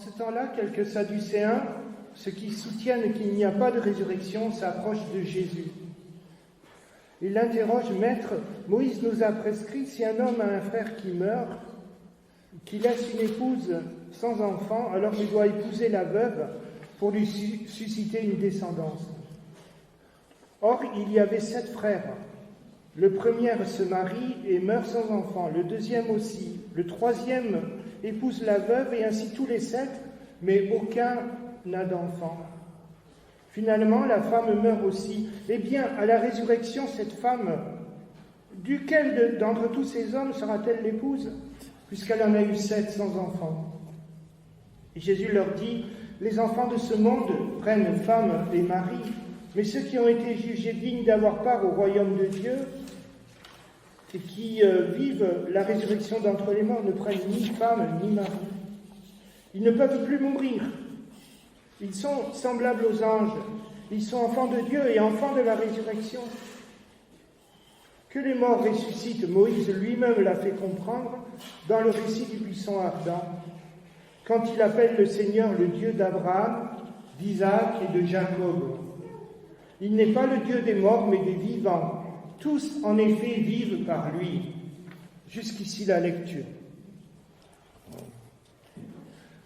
ce temps-là, quelques Sadducéens, ceux qui soutiennent qu'il n'y a pas de résurrection, s'approchent de Jésus. Ils l'interrogent: Maître, Moïse nous a prescrit, si un homme a un frère qui meurt, qui laisse une épouse sans enfant, alors il doit épouser la veuve pour lui susciter une descendance. Or, il y avait 7 frères. Le premier se marie et meurt sans enfant, le deuxième aussi, le troisième épouse la veuve, et ainsi tous les 7, mais aucun n'a d'enfant. Finalement, la femme meurt aussi. Eh bien, à la résurrection, cette femme, duquel d'entre tous ces hommes sera-t-elle l'épouse, puisqu'elle en a eu 7 sans enfant? Et Jésus leur dit: les enfants de ce monde prennent femme et mari, mais ceux qui ont été jugés dignes d'avoir part au royaume de Dieu et qui vivent la résurrection d'entre les morts ne prennent ni femme ni mari. Ils ne peuvent plus mourir. Ils sont semblables aux anges. Ils sont enfants de Dieu et enfants de la résurrection. Que les morts ressuscitent, Moïse lui-même l'a fait comprendre dans le récit du buisson ardent, quand il appelle le Seigneur le Dieu d'Abraham, d'Isaac et de Jacob. Il n'est pas le Dieu des morts, mais des vivants. Tous, en effet, vivent par lui. Jusqu'ici la lecture.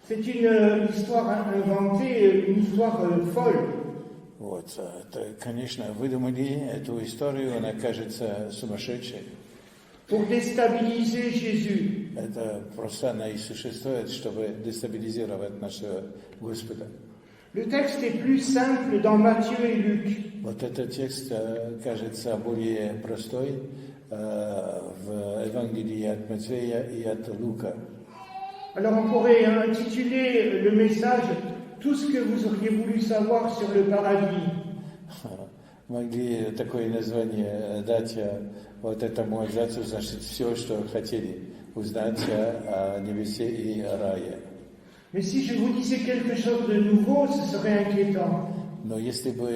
C'est une histoire inventée, une histoire folle. Вот, это, конечно, выдумали эту историю, она кажется сумасшедшей. Pour déstabiliser Jésus. Это просто она и существует, чтобы дестабилизировать нашего Господа. Le texte est plus simple dans Matthieu et Luc. Вот этот текст кажется более простой в Евангелии от Матфея и от Лука. Alors on pourrait intituler le message « Tout ce que vous auriez voulu savoir sur le paradis ». Могли такое название дать вот этому абзацу, значит, все, что хотели узнать о небесе и о рае. Mais si je vous disais quelque chose de nouveau, ce serait inquiétant. Но если бы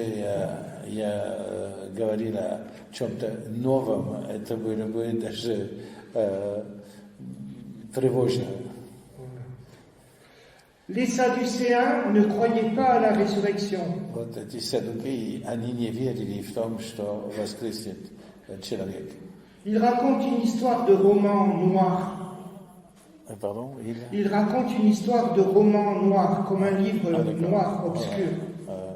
я говорил о чем-то новом, это было бы даже тревожно. Les Sadducéens ne croyaient pas à la résurrection. Вот эти саддукеи, они не верили в том, что воскреснет человек. Ils racontent une histoire de roman noir. Pardon, Ils racontent une histoire de roman noir, comme un livre noir, obscur,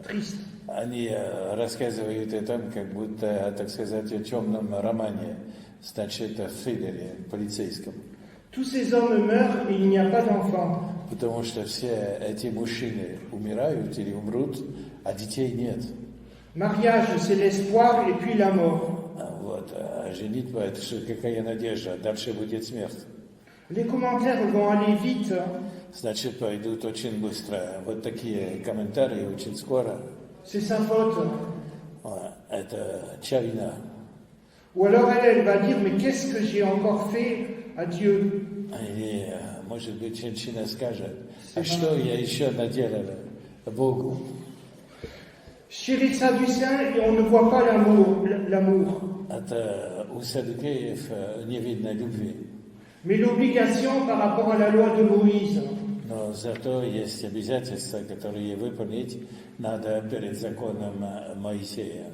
triste. Они рассказывают о том, как будто, так сказать, о темном романе, значит, о триллере полицейском. Tous ces hommes meurent et il n'y a pas d'enfants. Потому что все эти мужчины умирают или умрут, а детей нет. Mariage, c'est l'espoir et puis la mort. Вот, женитьба, это же какая надежда, дальше будет смерть. Les commentaires vont aller vite. Значит, пойдут очень быстро. Вот такие комментарии очень скоро. C'est sa faute. Это чья вина? Ou alors elle va dire, mais qu'est-ce que j'ai encore fait à Dieu? Или, может быть, женщина скажет, а что я еще наделала Богу? Chez les Sadducéens, on ne voit pas l'amour. Это у саддукеев не видно любви. Mais l'obligation par rapport à la loi de Moïse. Но зато есть обязательства, которые выполнить надо перед законом Моисея.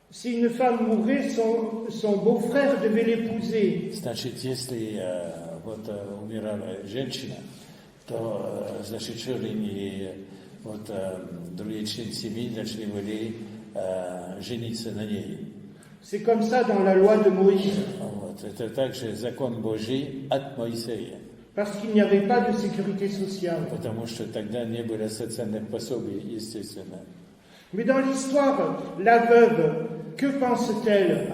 Si une femme mourait, son beau-frère devait l'épouser. Значит, если вот умирала женщина, то значит, члены вот другие члены семьи должны были жениться на ней. C'est comme ça dans la loi de Moïse. Вот, это также закон Божий от Моисея. Parce qu'il n'y avait pas de sécurité sociale. Потому что тогда не было социальных пособий, естественно. Mais dans l'histoire, la veuve, que pense-t-elle?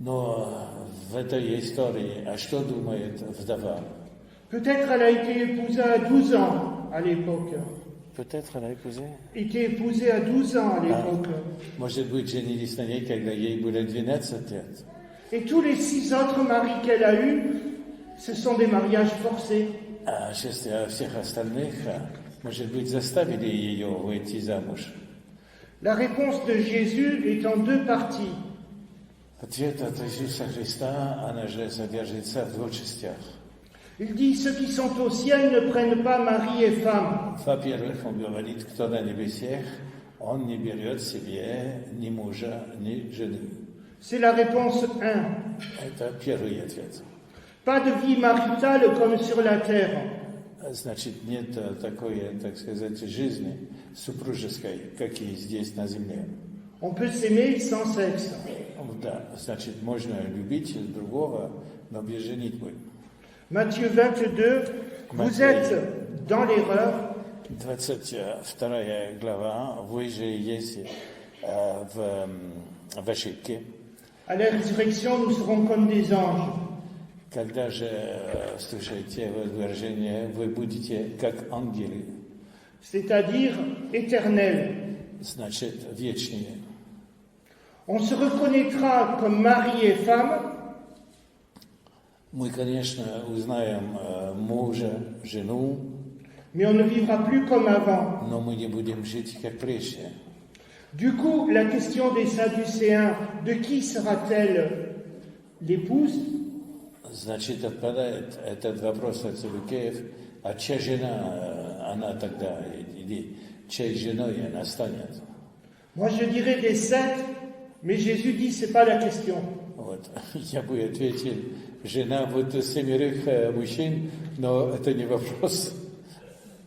Но в этой истории, а что думает вдова? Peut-être elle a été épousée à 12 ans à l'époque. Peut-être elle a épousé? Été épousée à 12 ans à l'époque. Может быть, женились на ней, когда ей было 12 лет. Et tous les 6 autres maris qu'elle a eus, ce sont des mariages forcés. А всех остальных, может быть, заставили ее выйти замуж. La réponse de Jésus est en 2 parties. Ответ от Иисуса Христа, она же содержится в 2 частях. Il dit, ceux qui sont au ciel ne prennent pas mari et femme. Во-первых, он говорит, кто на небесах, он не берет себе ни мужа, ни жены. C'est la réponse 1. Это первый ответ. Pas de vie maritale comme sur la terre. Значит, нет такой, так сказать, жизни супружеской, как и здесь на земле. On peut s'aimer sans sexe. Да, значит, можно любить другого, но без женитьбы. Matthieu 22, vous êtes dans l'erreur. 22 глава, вы же есть в ошибке. À la résurrection, nous serons comme des anges. Когда же слушаете выражение, вы будете как ангелы, C'est-à-dire éternels. значит, вечные. On se reconnaîtra comme mari et femme, Мы, конечно, узнаем мужа, жену, mais on ne vivra plus comme avant. но мы не будем жить как прежде. Du coup, la question des Sadducéens, de qui sera-t-elle l'épouse? Значит, отпадает этот вопрос от Саддукеев, а чья жена она тогда, или чьей женой она станет? Moi, je dirais des 7, mais Jésus dit, c'est pas la question. Вот. Я бы ответил, жена вот 7 мужчин, но это не вопрос.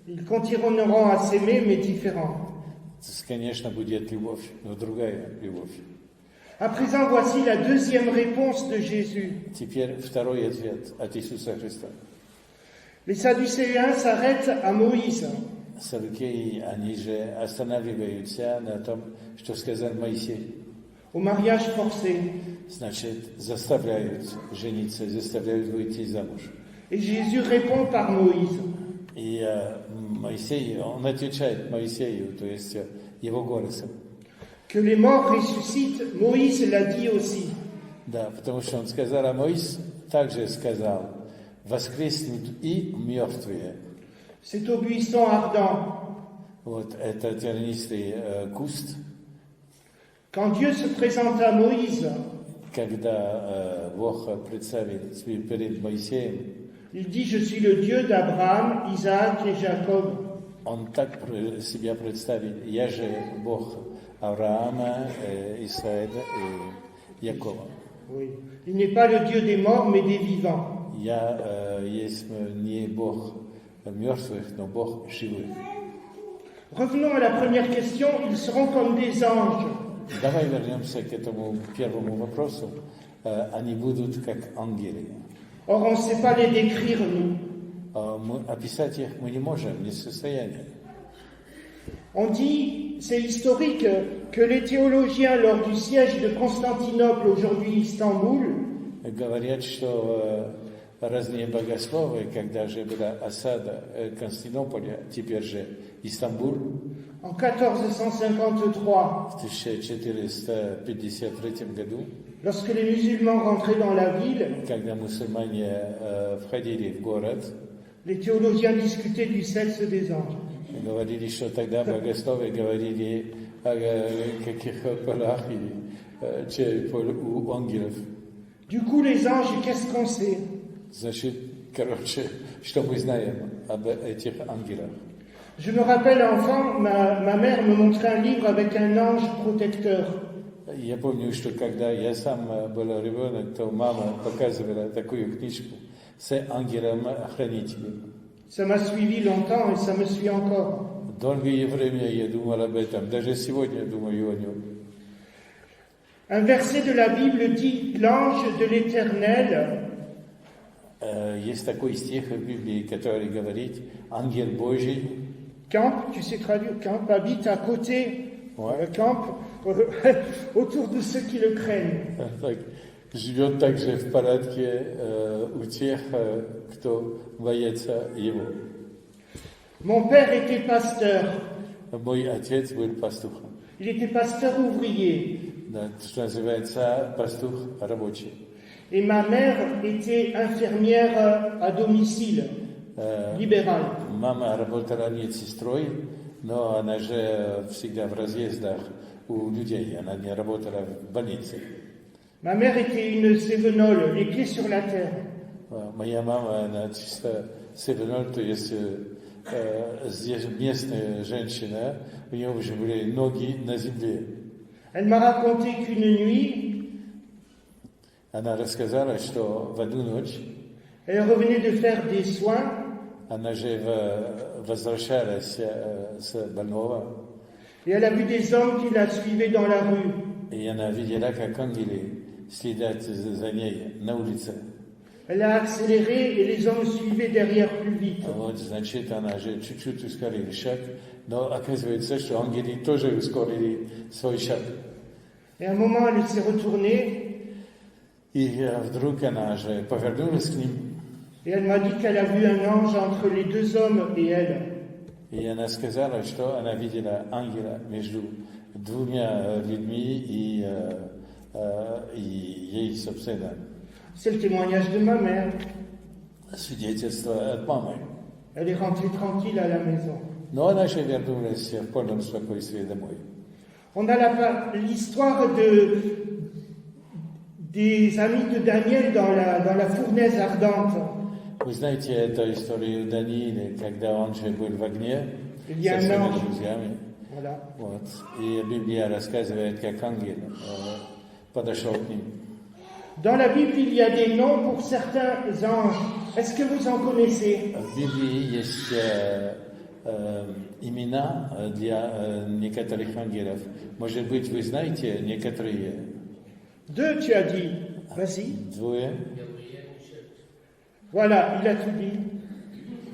Ils continueront à s'aimer, mais différents. Конечно, будет любовь, но другая любовь. À présent, voici la deuxième réponse de Jésus. Теперь второй ответ от Иисуса Христа. Les Sadducéens s'arrêtent à Moïse. Саддукеи, они же останавливаются на том, что сказал Моисей. Au mariage forcé. Значит, заставляют жениться, заставляют выйти замуж. Et Jésus répond par Moïse. И Моисей, он отвечает Моисею, то есть его голосом. Que les morts ressuscitent, Moïse l'a dit aussi. Да, потому что он сказал, а Моисей также сказал, воскреснут и мертвые. C'est au buisson ardent. Вот это тернистый куст. Quand Dieu se présente à Moïse, Когда Бог представит перед Моисеем, il dit, je suis le Dieu d'Abraham, Isaac et Jacob. он так себя представит, я же Бог Авраама, Исаака и Якова. Oui. Il n'est pas le Dieu des morts, mais des vivants. Я есть не Бог мертвых, но Бог живых. Revenons à la première question, ils seront comme des anges. Давай вернемся к этому первому вопросу. Они будут как ангелы. Or, on ne sait pas les décrire, nous. Описать их мы не можем, не в состоянии. On dit, c'est historique, que les théologiens, lors du siège de Constantinople, aujourd'hui Istanbul, Говорят, что разные богословы, когда же была осада Константинополя, теперь же Истамбул, en 1453, в 1453 году, lorsque les musulmans rentraient dans la ville, когда мусульмане входили в город, les théologiens discutaient du sexe des anges. говорили, что тогда богословы говорили о каких полах или чей пол у ангелов. Du coup, les anges, qu'est-ce qu'on sait? Значит, короче, что мы знаем об этих ангелах? Je me rappelle, enfant, ma mère me montrait un livre avec un ange protecteur. Я помню, что когда я сам был ребенок, то мама показывала такую книжку с ангелом-хранителем. Ça m'a suivi longtemps et ça me suit encore. Долгое время я думал об этом, даже сегодня думаю о нем. Un verset de la Bible dit « L'ange de l'Éternel » Есть такой стих в Библии, который говорит, ангел Божий campe, tu sais traduire, campe, habite à côté, campe autour de ceux qui le craignent. так, живет также в порядке у тех, кто боится его. Mon père était pasteur. Мой отец был пастухом. Il était pasteur ouvrier. Да, что называется пастух рабочий. Et ma mère était infirmière à domicile, libérale. Мама работала медсестрой, но она же всегда в разъездах у людей, она не работала в больнице. Ma mère était une sévenole, les pieds sur la terre. Моя мама, она чисто все равно, то есть здесь местная женщина, у нее уже были ноги на земле. Elle m'a raconté qu'une nuit, Она рассказала, что в одну ночь elle revenait de faire des soins она же возвращалась с больного, et elle a vu des hommes qui la suivaient dans la rue. и она видела, как ангелы следят за ней на улице. Elle a accéléré et les hommes suivaient derrière plus vite. Вот, значит, она же чуть-чуть ускорила шаг, но оказывается, что ангелы тоже ускорили свой шаг. Et à un moment, elle s'est retournée И вдруг она же повернулась к ним, et elle m'a dit qu'elle a vu un ange entre les deux hommes et elle. и она сказала, что она видела ангела между двумя людьми и ей, собственно, C'est le témoignage de ma mère. свидетельство от мамы. Elle est rentrée tranquille à la maison. Но она же вернулась в полном спокойствии домой. On a l'histoire des amis de Daniel dans la fournaise ardente. Вы знаете эту историю Даниила, когда он же был в огне со Илья своими Нож. друзьями. Voilà. Вот. И Библия рассказывает, как ангел подошел к ним. Dans la Bible, il y a des noms pour certains anges. Est-ce que vous en connaissez? В Библии есть имена для некоторых ангелов. Может быть, вы знаете некоторые? Deux, tu as dit. Vas-y. Двое. Voilà, il a tout dit.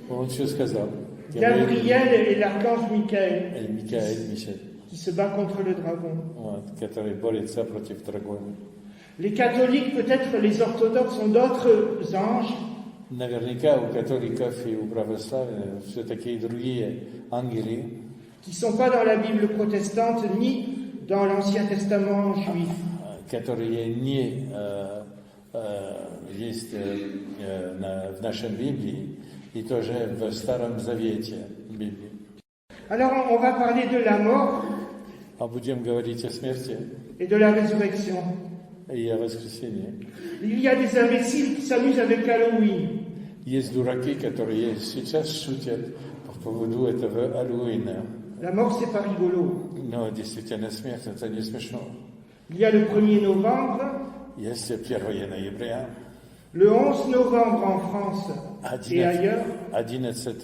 Он что сказал? Gabriel et l'archange Michael, И Микаэль, Мишель, qui se bat contre le dragon. вот, который борется против дракона. Les catholiques, peut-être les orthodoxes, ont d'autres anges. Наверняка у католиков и у православных все-таки и другие ангелы, qui ne sont pas dans la Bible protestante ni dans l'Ancien Testament juif. которые не есть в нашей Библии и тоже в Старом Завете Библии. Alors on va parler de la mort А будем говорить о смерти et de la résurrection. и о воскресении. Il y a des imbéciles qui s'amusent avec Halloween. Есть дураки, которые сейчас шутят по поводу этого Хэллоуина. La mort, c'est pas rigolo. Но действительно смерть это не смешно. Il y a le 1er novembre, Есть 1 ноября, le 11 novembre en France et ailleurs, 11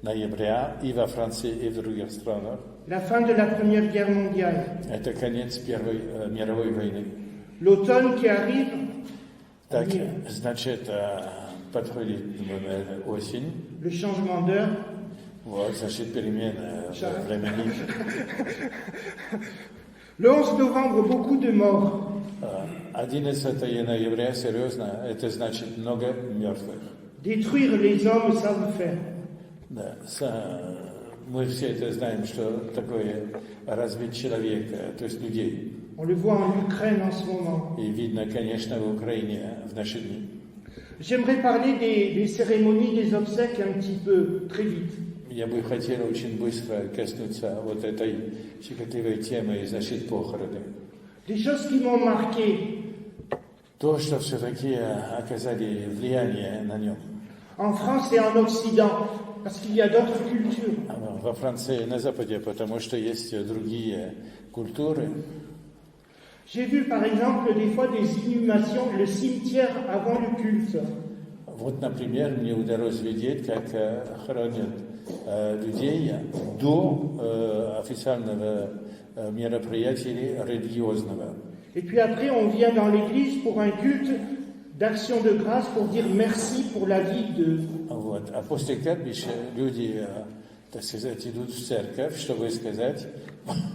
ноября и во Франции, и в других странах. la fin de la Première Guerre mondiale. Это конец Первой мировой войны. L'automne qui arrive, Так, значит, подходит осень. le changement d'heure. Вот, значит, перемена времени. Le 11 novembre, beaucoup de morts. 11 ноября, серьезно, это значит много мертвых. Détruire les hommes savent faire. Да, мы все это знаем, что такое разбить человека, то есть людей. On le voit en Ukraine en ce moment. И видно, конечно, в Украине в наши дни. J'aimerais parler des cérémonies, des obsèques un petit peu, très vite. Я бы хотел очень быстро коснуться вот этой щекотливой темы, значит, похороны. Des choses qui m'ont marqué. То, что все-таки оказали влияние на нем. En France et en Occident, parce qu'il y a d'autres cultures. Во Франции и на Западе, потому что есть другие культуры. J'ai vu par exemple des fois des inhumations, le cimetière avant le culte. Вот, например, мне удалось видеть, как хоронят людей до официального мероприятия религиозного. Et puis après, on vient dans l'église pour un culte d'action de grâce, pour dire merci pour la vie de... Вот. А после кладбища люди, так сказать, идут в церковь, чтобы сказать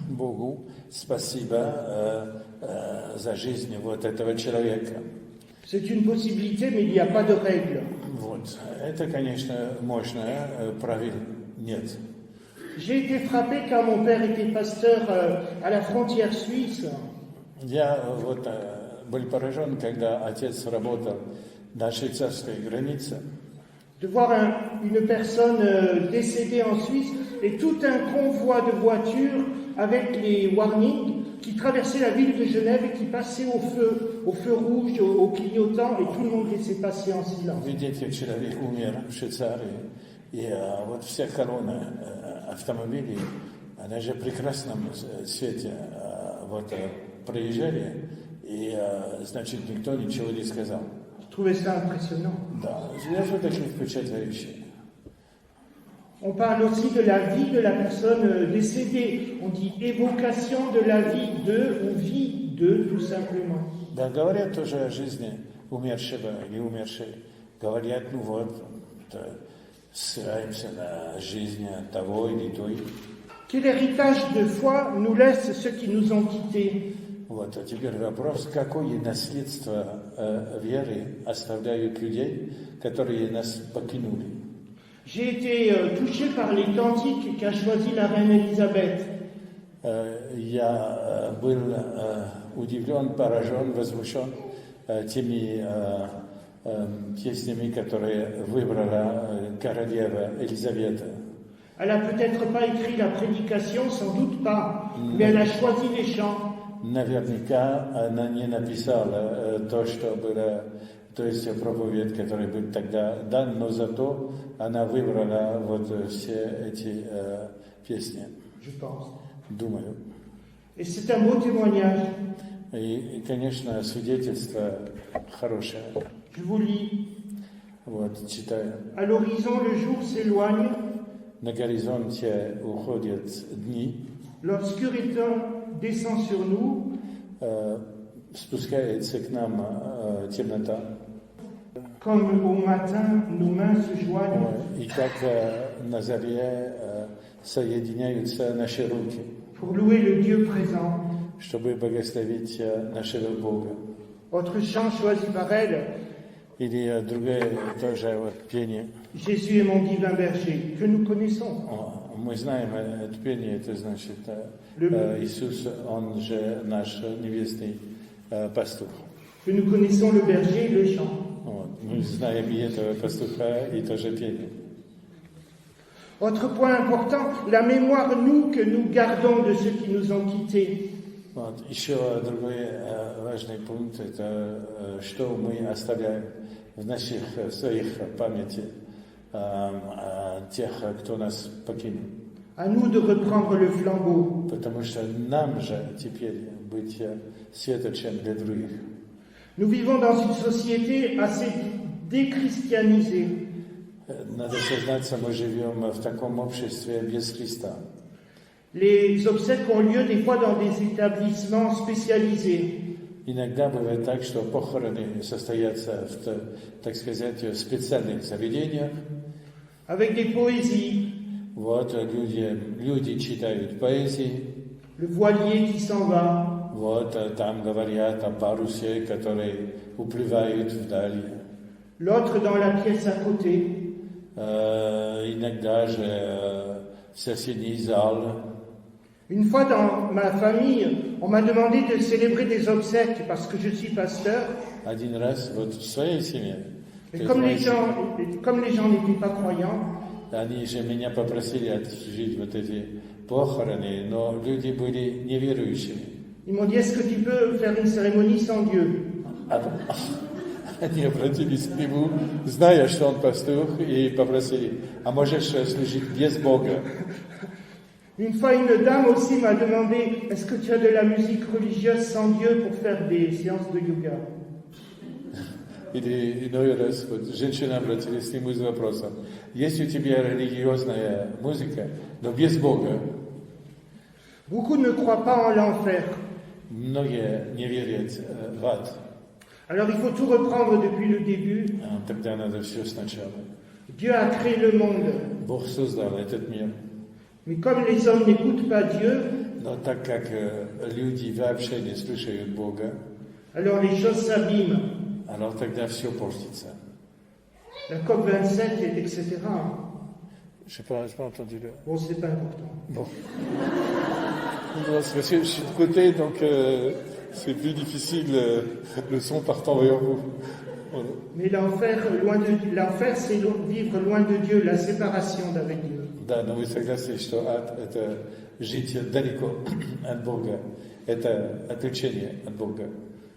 Богу спасибо за жизнь вот этого человека. C'est une possibilité, mais il n'y a pas de règle. Вот. Это, конечно, можно, правил нет. J'ai été frappé quand mon père était pasteur à la frontière suisse. Я вот был поражен, когда отец работал на швейцарской границе. De voir une personne décédée en Suisse et tout un convoi de voitures avec les warnings qui traversaient la ville de Genève et qui passaient au feu rouge, au clignotant, et tout le monde laissait passer en silence. Видеть, как человек умер в Швейцарии, и вот вся колонна автомобилей, она же в прекрасном свете проезжали, и, значит, никто ничего не сказал. Je trouvais ça impressionnant. Да, я же такие впечатляющие. On parle aussi de la vie de la personne décédée. On dit évocation de la vie de ou vie de, tout simplement. Да, говорят тоже о жизни умершего или умершей. Говорят, ну вот, ссираемся на жизнь того или той. Quel héritage de foi nous laissent ceux qui nous ont quittés? Вот, а теперь вопрос, какое наследство веры оставляют людей, которые нас покинули? J'ai été touché par les cantiques qu'a choisi la reine Élisabeth. Я был удивлен, поражен, возмущен теми песнями, которые выбрала королева Елизавета. Elle n'a peut-être pas écrit la prédication, sans doute pas, mais elle a choisi les chants. Наверняка она не написала то, что было, то есть проповедь, которая была тогда дан, но зато она выбрала вот все эти песни. Je pense. Думаю. Et c'est un beau témoignage. И, конечно, свидетельство хорошее. Je vous lis. Вот, читаю. À l'horizon, le jour s'éloigne. На горизонте уходят дни. L'obscurité descend sur nous. Спускается к нам темнота. Comme au matin, nos mains se joignent. И как на заре соединяются наши руки. Pour louer le Dieu présent. Чтобы благословить нашего Бога. Autre chant choisi par elle. Или другое тоже вот пение. Jésus est mon divin berger, que nous connaissons. Мы знаем это пение, это значит Иисус, Он же наш небесный пастух. Que nous connaissons le berger et le chant. Вот. Мы знаем и этого пастуха, и тоже пение. Autre point important, la mémoire, nous, que nous gardons de ceux qui nous ont quittés. Вот. Еще другой важный пункт, это что мы оставляем в своих памяти тех, кто нас покинул. À nous de reprendre le flambeau. Потому что нам же теперь быть светочем для других. Nous vivons dans une société assez déchristianisée. Надо сознаться, мы живем в таком обществе без Христа. Les obsèques ont lieu des fois dans des établissements spécialisés. Иногда бывает так, что похороны состоятся в, так сказать, в специальных заведениях. Avec des poésies. Вот люди читают поэзии. Le voilier qui s'en va. Вот там говорят о парусе, который уплывает вдали. L'autre dans la pièce à côté. Иногда же в соседний зал. Une fois dans ma famille, on m'a demandé de célébrer des obsèques parce que je suis pasteur. Один раз вот в своей семье. Et comme les gens n'étaient pas croyants, они же меня попросили отслужить вот эти похороны, но люди были неверующими. Ils m'ont dit, est-ce que tu peux faire une cérémonie sans Dieu? Они обратились к нему, зная, что он пастух, и попросили, а можешь служить без Бога? Une fois, une dame aussi m'a demandé, est-ce que tu as de la musique religieuse sans Dieu pour faire des séances de yoga? Или иной раз вот, женщина обратилась к нему с вопросом, есть у тебя религиозная музыка, но без Бога? Beaucoup ne croient pas en l'enfer. Многие не верят в ад. Alors il faut tout reprendre depuis le début. Тогда надо все сначала. Dieu a créé le monde. Бог создал этот мир. Mais comme les hommes n'écoutent pas Dieu, но так как люди вообще не слушают Бога, alors les choses s'abîment. Alors тогда все портится. La COP27, etc. Je n'ai pas entendu le... Bon, c'est pas important. Bon. Parce que je suis de côté, donc c'est plus difficile, le son partant vers vous. Voilà. Mais l'enfer, c'est vivre loin de Dieu, la séparation d'avec Dieu. Да, но вы согласны, что ад – это жить далеко от Бога. это отречение от Бога.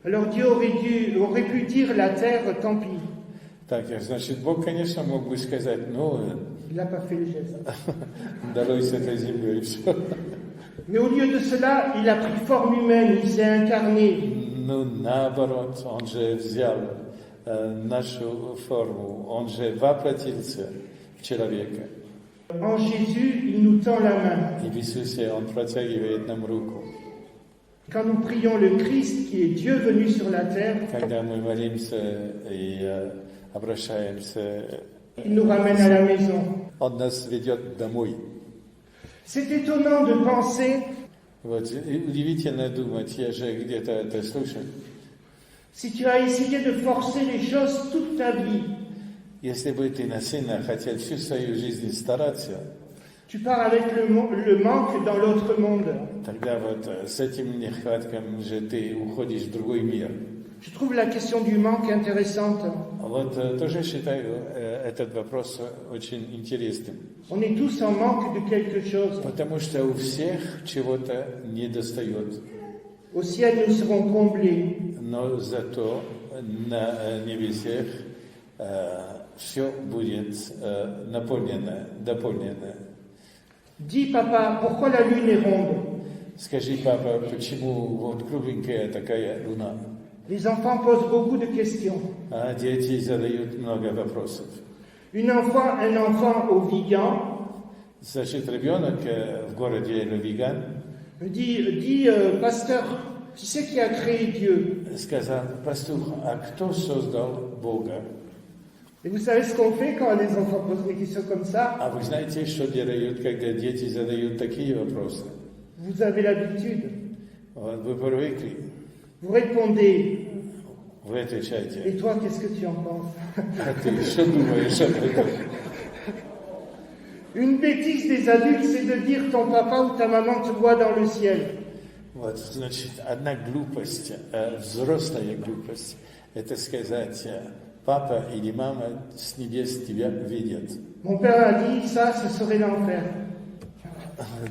Alors Dieu aurait pu dire la terre, tant pis. Так, значит, Бог, конечно, мог бы сказать, ну, Il n'a pas fait le geste. долой с этой землей, и все. Mais au lieu de cela, il a pris forme humaine, il s'est incarné. Ну, наоборот, он же взял нашу форму, он же воплотился в человека. En Jésus, il nous tend la main. И в Иисусе он протягивает нам руку. Quand nous prions le Christ, qui est Dieu venu sur la terre, Когда мы молимся и обращаемся, il nous ramène à la maison. он нас ведет домой. C'est étonnant de penser, Вот, и удивительно думать, я же где-то это слышал. si tu as essayé de forcer les choses toute ta vie, Если бы ты насильно хотел всю свою жизнь стараться, tu pars avec le manque dans l'autre monde. тогда вот с этим нехватком же ты уходишь в другой мир. Je trouve la question du manque intéressante. Вот тоже считаю этот вопрос очень интересным. On est tous en manque de quelque chose. Потому что у всех чего-то недостает. Au ciel, nous serons comblés. Но зато на небесах все будет наполнено, дополнено. Dis, papa, pourquoi la lune est ronde? Скажи, папа, почему вот кругленькая такая луна? Les enfants posent beaucoup de questions. А дети задают много вопросов. Un enfant au Vigan Значит, ребенок в городе Левиган me dit, pasteur, qui c'est qui a créé Dieu? сказал, пастух, а кто создал Бога? Et vous savez ce qu'on fait quand les enfants posent des questions comme ça? А вы знаете, что делают, когда дети задают такие вопросы? Vous avez l'habitude. Вот вы привыкли, Vous répondez. вы отвечаете. Et toi, qu'est-ce que tu en penses? А ты что думаешь об этом? Une bêtise des adultes, c'est de dire ton papa ou ta maman te voit dans le ciel. Вот, значит, одна глупость, взрослая глупость, это сказать, папа или мама с небес тебя видят. Mon père a dit, ça, ce serait l'enfer.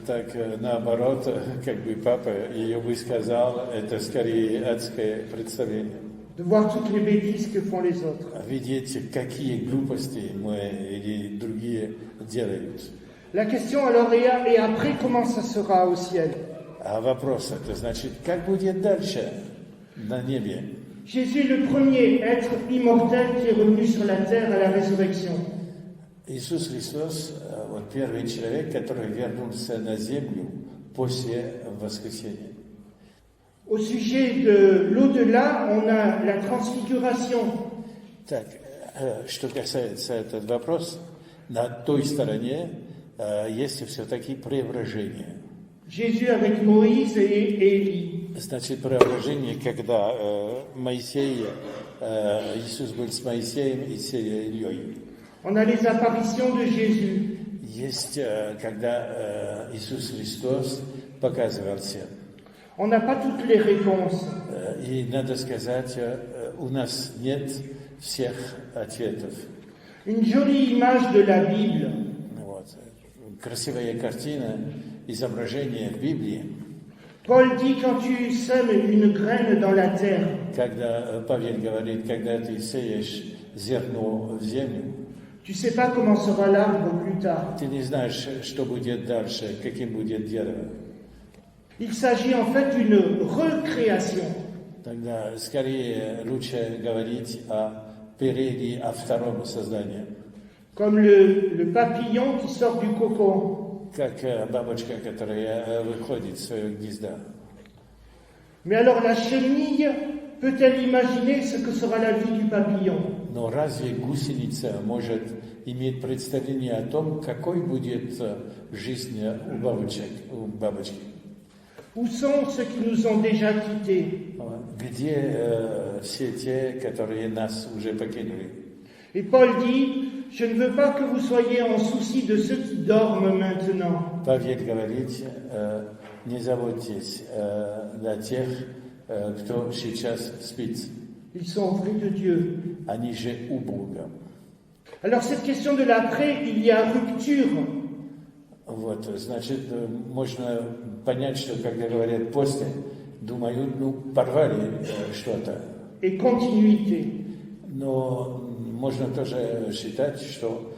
Так, наоборот, как бы папа ее бы сказал, это скорее адское представление. De voir toutes les bêtises que font les autres. Видеть, какие глупости мы или другие делают. La question alors est, et après, comment ça sera au ciel? А вопрос, это значит, как будет дальше на небе? Jésus est le premier être immortel qui est revenu sur la terre à la résurrection. Иисус Христос, вот первый человек, который вернулся на землю после воскресения. Au sujet de l'au-delà, on a la transfiguration. Так, что касается этого вопроса, на той стороне есть все-таки преображение. Jésus avec Moïse et Élie. Значит, преображение, когда Моисей, Иисус был с Моисеем и с Ильей. On a les apparitions de Jésus. Есть, когда Иисус Христос показывался. On n'a pas toutes les réponses. И надо сказать, у нас нет всех ответов. Une jolie image de la Bible. Вот. Красивая картина, изображение в Библии. Paul dit quand tu sèmes une graine dans la terre, Когда Павел говорит, когда ты сеешь зерно в землю, tu sais pas comment sera l'arbre plus tard. ты не знаешь, что будет дальше, каким будет дерево. Il s'agit en fait d'une recréation. Тогда скорее лучше говорить о периоде, о втором создании. Comme le papillon qui sort du cocon. Как бабочка, которая выходит из своего гнезда. Mais alors la chenille peut-elle imaginer ce que sera la vie du papillon? Но разве гусеница может иметь представление о том, какой будет жизнь у бабочки? Où sont ceux qui nous ont déjà quittés? Где все те, которые нас уже покинули? Et Paul dit, je ne veux pas que vous soyez en souci de ceux qui dorment maintenant. Павел говорит, не заботьтесь о тех, кто сейчас спит. Ils sont auprès de Dieu. Они же у Бога. Alors cette question de l'après, il y a rupture. Вот, значит, можно понять, что когда говорят «после», думают, ну, порвали что-то. et continuité. Но можно тоже считать, что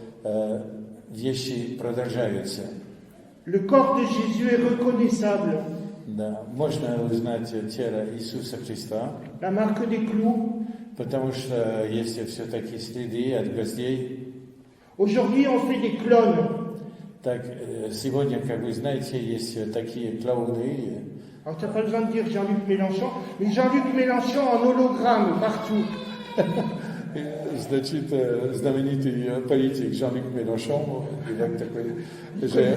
вещи продолжаются. Le corps de Jésus est reconnaissable. Да, можно узнать тело Иисуса Христа, La marque des clous. потому что есть все-таки следы от гвоздей. Aujourd'hui, on fait des clones. Так, сегодня, как вы знаете, есть такие клоуны. Alors, tu n'as pas besoin de dire Jean-Luc Mélenchon, mais Jean-Luc Mélenchon en hologramme partout. Значит, знаменитый политик Жан-Люк Mélenchon,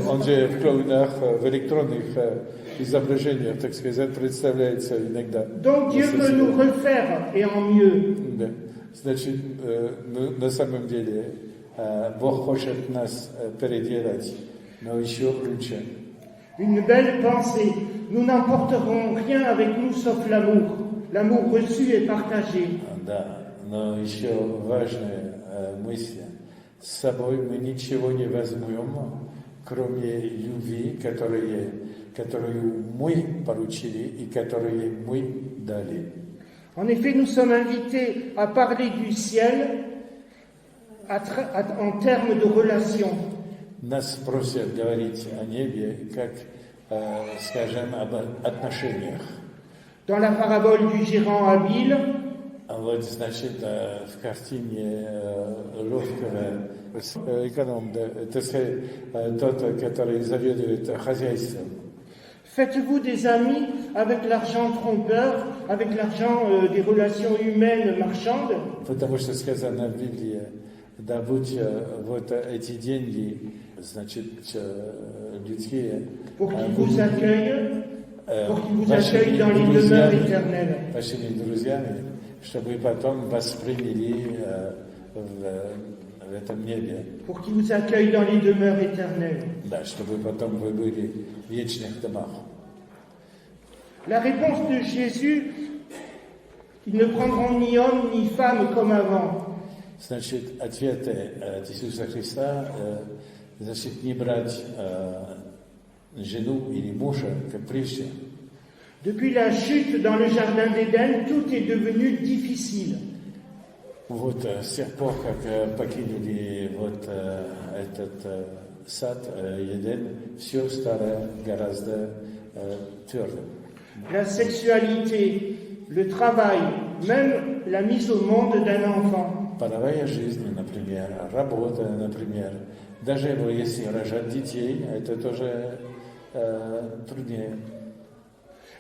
он же в клоунах, в электронных изображениях, так сказать, представляется иногда. Donc Dieu peut nous refaire et en mieux. Да. Значит, на самом деле, Бог хочет нас переделать, но еще лучше. Une belle pensée. Nous n'emporterons rien avec nous sauf l'amour. L'amour reçu et partagé. Да. Но еще важная мысль. С собой мы ничего не возьмем, кроме любви, которую мы получили и которую мы дали. En effet, nous sommes invités à parler du ciel en termes de relations. Нас просят говорить о небе, как, скажем, об отношениях. Dans la parabole du gérant habile, Вот, значит, в картине ловкого эконома, это тот, который заведует хозяйством. Faites-vous des amis avec l'argent trompeur, avec l'argent des relations humaines marchandes. Потому что сказано в Библии, добудь вот эти деньги, значит, людские, Pour qu'ils vous accueillent dans les demeures éternelles. вашими друзьями, чтобы потом восприняли в этом небе. Pour qu'ils vous accueillent dans les demeures éternelles. Да, чтобы потом вы были в вечных домах. La réponse de Jésus, ils ne prendront ni homme ni femme comme avant. Значит, ответы от Иисуса Христа, значит, не брать жену или мужа, как прежде. Depuis la chute dans le jardin d'Éden, tout est devenu difficile. Вот с тех пор, как покинули вот этот сад Еден, все стало гораздо твердым. La sexualité, le travail, même la mise au monde d'un enfant. Половая жизнь, например, работа, например, даже если рожать детей, это тоже труднее.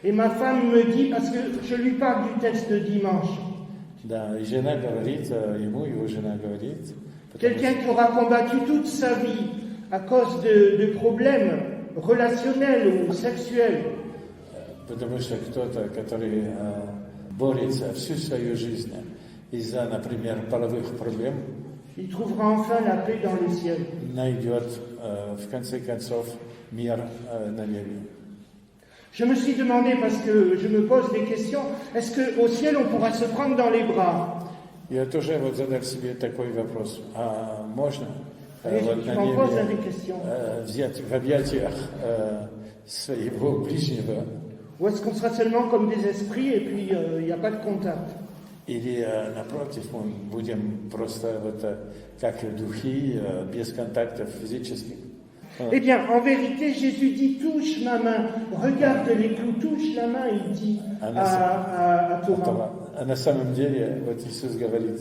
Et ma femme me dit, parce que je lui parle du texte de dimanche, Да, и жена говорит, его жена говорит. Quelqu'un qui aura combattu toute sa vie à cause de problèmes relationnels ou sexuels. Потому что кто-то, который борется всю свою жизнь из-за, например, половых проблем, Il trouvera enfin la paix dans le ciel. найдет в конце концов мир на небе. Je me suis demandé, parce que je me pose des questions, est-ce qu'au ciel on pourra se prendre dans les bras? Я тоже вот задал себе такой вопрос. А можно вот на des небе questions. взять в объятиях своего ближнего? Ou est-ce qu'on sera seulement comme des esprits et puis il n'y a pas de contact? Или напротив, мы будем просто вот как духи, без контактов физических? Eh bien, en vérité, Jésus dit, touche ma main, regarde les clous, touche la main, il dit à Thomas. А на самом деле, вот Иисус говорит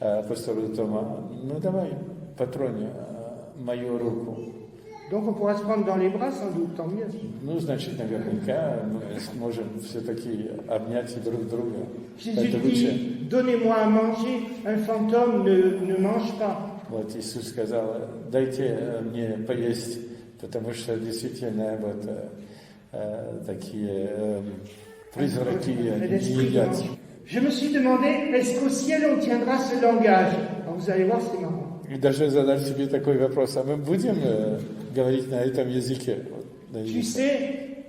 апостолу Тома, ну давай, патроне мою руку. Donc on pourra se prendre dans les bras sans doute, tant mieux. Ну, значит, наверняка мы сможем все-таки обнять друг друга. Jésus Это лучше. dit, donnez-moi à manger, un fantôme ne mange pas. Вот Иисус сказал, дайте мне поесть, потому что действительно вот такие призраки не едят. Je me suis demandé, est-ce qu'au ciel on tiendra ce langage? Alors vous allez voir, c'est marrant. И даже задать себе такой вопрос, а мы будем говорить на этом языке? Tu sais,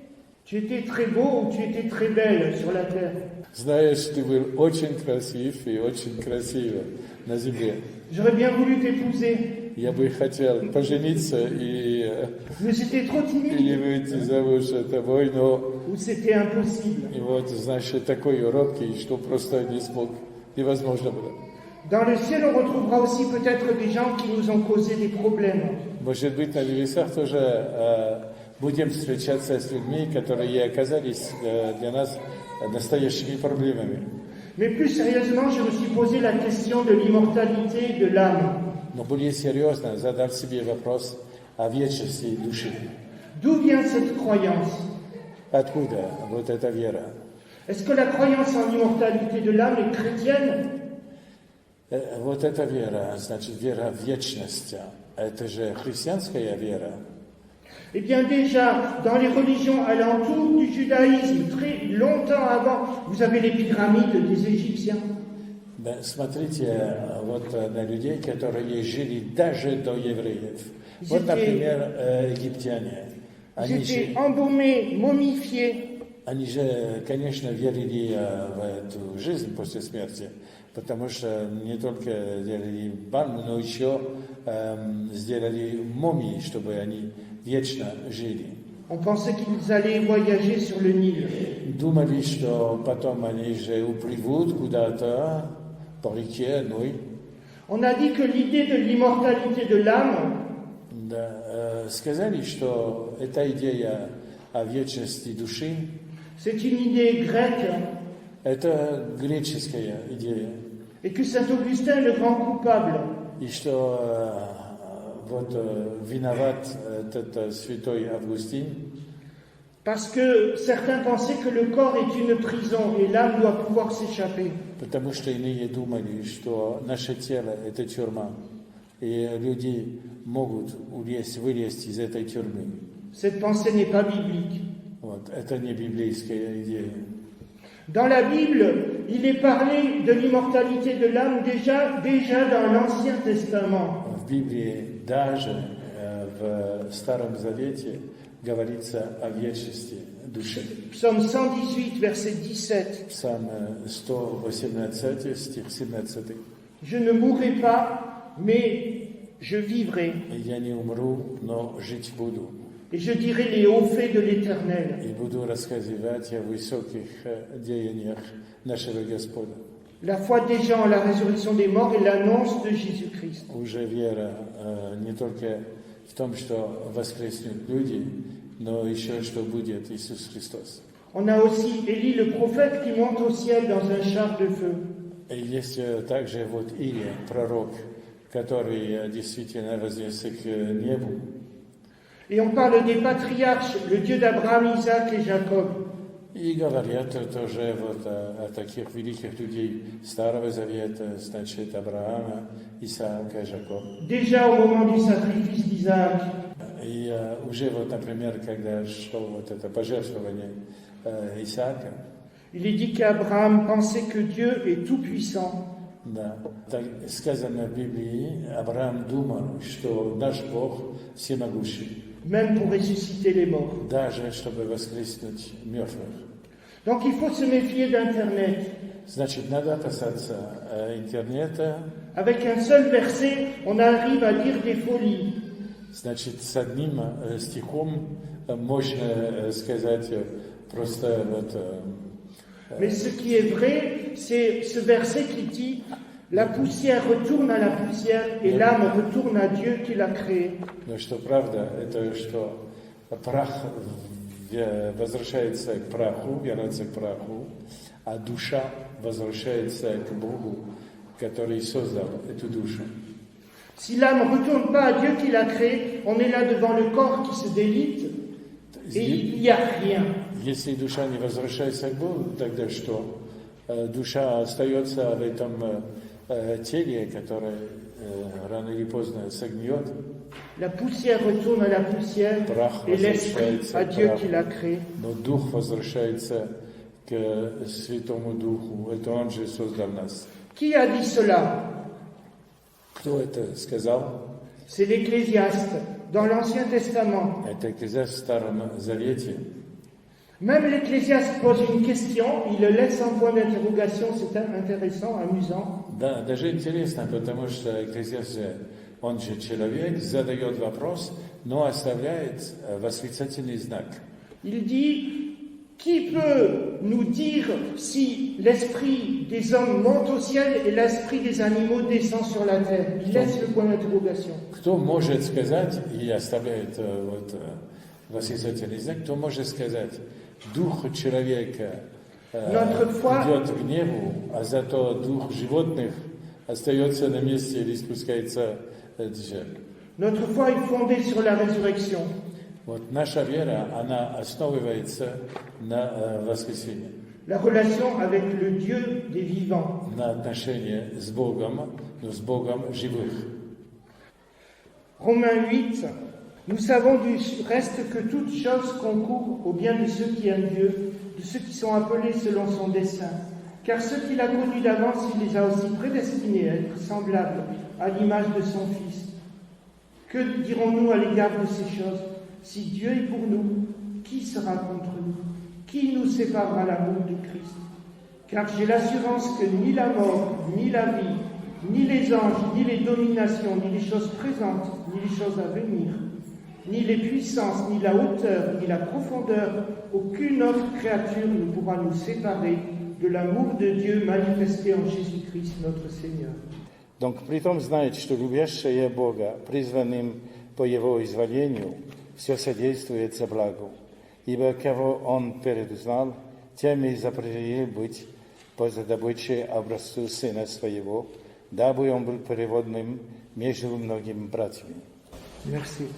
tu étais très beau ou tu étais très belle sur la terre. Знаешь, ты был очень красив и очень красиво на земле. J'aurais bien voulu t'épouser. Я бы хотел пожениться и mais j'étais trop timide, или выйти замуж тобой, но ou c'était impossible. и вот, значит, такой робкий, что просто не смог, невозможно было. Dans le ciel, on retrouvera aussi peut-être des gens qui nous ont causé des problèmes. Может быть, на небесах тоже будем встречаться с людьми, которые оказались для нас настоящими проблемами. Mais plus sérieusement, je me suis posé la question de l'immortalité de l'âme. Но более серьезно задав себе вопрос о вечности души. D'où vient cette croyance? Откуда вот эта вера? Est-ce que la croyance en l'immortalité de l'âme est chrétienne? Вот эта вера, значит, вера в вечность, это же христианская вера. Eh bien déjà, dans les religions alentours du judaïsme, très longtemps avant, vous avez les pyramides des Égyptiens. Да, смотрите вот на людей, которые жили даже до евреев. Вот, например, египтяне. Ils étaient embaumés, momifiés. Они же, конечно, верили в эту жизнь после смерти, потому что не только делали баню, но еще сделали мумии, чтобы они вечно жили. On pensait qu'ils allaient voyager sur le Nil. Думали, что потом они же уплывут куда-то по реке Ной. On a dit que l'idée de l'immortalité de l'âme, Да, сказали, что эта идея о вечности души c'est une idée grecque, это греческая идея. et que saint Augustin est le grand coupable. И что вот виноват этот святой Августин, Parce que certains pensaient que le corps est une prison et l'âme doit pouvoir s'échapper. потому что иные думали, что наше тело – это тюрьма, и люди могут вылезть из этой тюрьмы. Cette pensée n'est pas biblique. Вот, это не библейская идея. Dans la Bible, il est parlé de l'immortalité de l'âme déjà dans l'Ancien Testament. В Библии, даже в Старом Завете, говорится о вечности души. Psaume 118, verset 17. Псалм 118, стих 17. Je ne mourrai pas, mais je vivrai, «Я не умру, но жить буду, et je dirai les hauts faits de l'Éternel. и буду рассказывать о высоких деяниях нашего Господа». La foi des gens en la résurrection des morts et l'annonce de Jésus-Christ. Уже вера не только в том, что воскреснут люди, но еще что будет Иисус Христос. On a aussi Élie le prophète qui monte au ciel dans un char de feu. И есть также вот Илия, пророк, который действительно вознесся к небу. Et on parle des patriarches, le Dieu d'Abraham, Isaac et Jacob. И говорят тоже вот о таких великих людей Старого Завета, значит, Авраама, Исаака, Якова. Déjà au moment du sacrifice d'Isaac, И уже вот, например, когда шло вот это пожертвование Исаака, il est dit qu'Abraham pensait que Dieu est tout-puissant. да, так сказано в Библии, Авраам думал, что наш Бог всемогущий, Même pour ressusciter les morts. даже чтобы воскреснуть мертвых. Donc il faut se méfier d'Internet. Значит, надо опасаться интернета. Avec un seul verset, on arrive à dire des folies. Значит, с одним стихом можно сказать просто вот... Mais ce qui est vrai, c'est ce verset qui dit « La poussière retourne à la poussière et l'âme retourne à Dieu qui l'a créée. » Но что правда, это что прах возвращается к праху, вернется к праху, а душа возвращается к Богу, который создал эту душу. Si l'âme ne retourne pas à Dieu qui l'a créée, on est là devant le corps qui se délite et il n'y a rien. Если душа не возвращается к Богу, тогда что? Душа остается в этом теле, которое рано или поздно согнет. La poussière retourne à la poussière et l'esprit à Dieu qui l'a créé. Но дух возвращается к Святому Духу. Это Он же создал нас. Qui a dit cela? Кто это сказал? C'est l'Ecclésiaste, dans l'Ancien Testament. Это Экклезиаст в Старом Завете. Même l'Ecclésiaste pose une question, il le laisse en point d'interrogation, c'est intéressant, amusant. Да, даже интересно, потому что Экклезиаст, Он же человек, задает вопрос, но оставляет восклицательный знак. Il dit, qui peut nous dire si l'esprit des hommes monte au ciel et l'esprit des animaux descend sur la terre? Il laisse le point d'interrogation. Кто может сказать, и оставляет восклицательный знак, кто может сказать, дух человека идет к небу, а зато дух животных остается на месте или спускается дальше. Notre foi est fondée sur la résurrection. Вот наша вера, она основывается на воскресении. La relation avec le Dieu des vivants. На отношения с Богом, но с Богом живых. Romains 8, nous savons du reste que toute chose concourt au bien de ceux qui aiment Dieu, de ceux qui sont appelés selon son dessein. Car ceux qu'il a connus d'avance, il les a aussi prédestinés à être semblables à l'image de son Fils. Que dirons-nous à l'égard de ces choses? Si Dieu est pour nous, qui sera contre nous? Qui nous séparera l'amour de Christ? Car j'ai l'assurance que ni la mort, ni la vie, ni les anges, ni les dominations, ni les choses présentes, ni les choses à venir, ni les puissances, ni la hauteur, ni la profondeur, aucune autre créature ne pourra nous séparer de l'amour de Dieu manifesté en Jésus-Christ notre Seigneur. Donc, притом знает, что любящие Бога, призванным по Его изволению, все содействует за благо. Ибо кого Он предузнал, тем и запретил быть по добыче образцу Сына Своего, дабы Он был переводным между многими братьями. Merci.